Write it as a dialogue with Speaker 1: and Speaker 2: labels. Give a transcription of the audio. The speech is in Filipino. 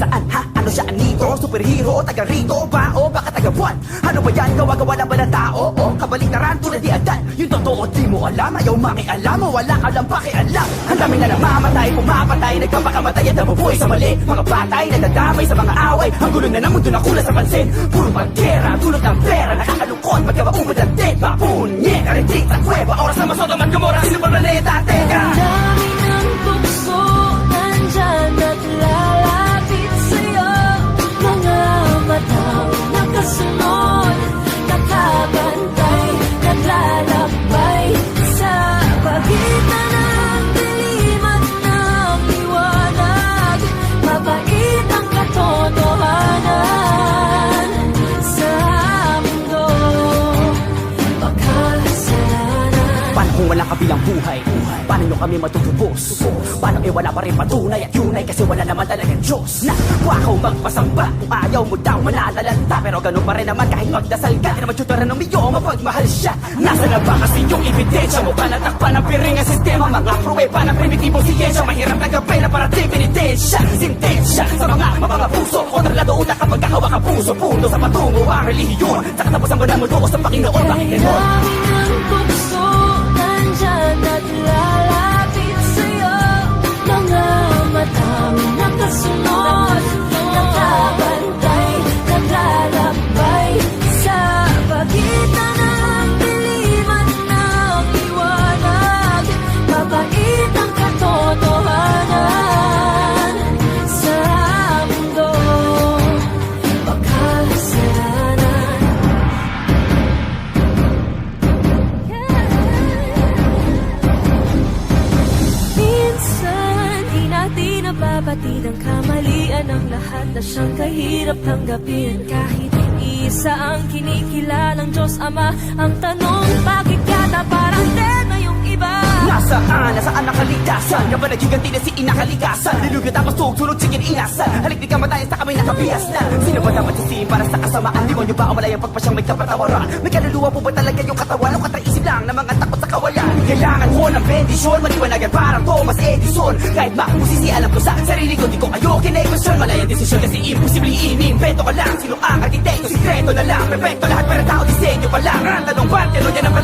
Speaker 1: saan ha? Ano siya anito? Superhero? Taga rito ba? O baka taga buwan? Ano ba yan? Gawa-gawa lang ba ng tao? O kabaliktaran tulad di adan? Yung totoo di mo alam. Ayaw makialam o wala ka lang pakialam. Ang dami na namamatay, pumapatay, nagpapakamatay at nabubuhay sa mali. Mga batay, nagdadamay sa mga away. Ang gulo na ng mundo na kulang sa pansin. Puro pagkera, tulog ng pera. Nakakalungkot, magkabaubad ang dead. Mapunye, karitik sa kuweba. Oras na masodom at gumora. Sino pa planeta? Teka!
Speaker 2: Ang dami ng tukso nandyan at lalapit sa'yo. Mga matang nakasunod, nakabantay, naglalakbay sa pagitan ng dilim at ng liwanag. Mabait ang katotohanan sa mundo. Makasalanan.
Speaker 1: Paano kung wala kabilang buhay? Paano nyo kami matutubos? Paano wala pa rin patunay at yun ay kasi wala naman talagang Diyos na wakaw magpasamba. Kung ayaw mo daw manalalanta, pero ganun pa rin naman kahit magdasal ka. Di naman tutura ng miyo, mapagmahal siya. Nasa na ba kasi yung ebidensya mo? Panatakpan ng piring ang sistema. Mga pruweba ng primitibong siyensya. Mahirap na gabay na parating penitensya. Sintensya sa mga puso. Kontralado utak kapag kakawa ka puso. Pundo sa patungo ang relihiyon. Sa katapusan mo na mo doon sa Panginoon. Bakit
Speaker 2: Ang
Speaker 1: ganon?
Speaker 2: dami ng tukso nandyan at lalapit sa'yo. Mga matang nakasunod, nakabantay, naglalakbay sa pagitan ng dilim at ng liwanag. Mabait ang katotohanan sa mundo. Makasalanan. Minsan, di natin nababatid ang kamalian ng lahat na siyang kahirap tanggapin. Kahit isa ang kinikilalang Diyos Ama, ang tanong, bakit yata parang dead na yung iba?
Speaker 1: Nasaan ang kaligtasan? Kapag naghiganti na si inakalikasan. Dilugyo tapos tugtunod, sige inasan. Halik di ka matayan sa kami nakabihas na. Sino ba dapat sisihin para sa kasamaan? Di mo nyo ba o malayang pagpasyang may kapatawaran? May kaluluwa po ba talaga yung katawan? O kataisip lang na mga takot sa kawalan? Kailangan ko ng bendisyon, maliwanagan parang Thomas Edison. Kahit makapusisi, alam ko sa sarili ko, di ko kayo kinay-question. Malayang desisyon kasi imposible inimbento ka lang. Sino ang arkitekto? Sikreto na lang, perfecto lahat pero tao disenyo pa lang. Ang tanong ba't, yan o yan ang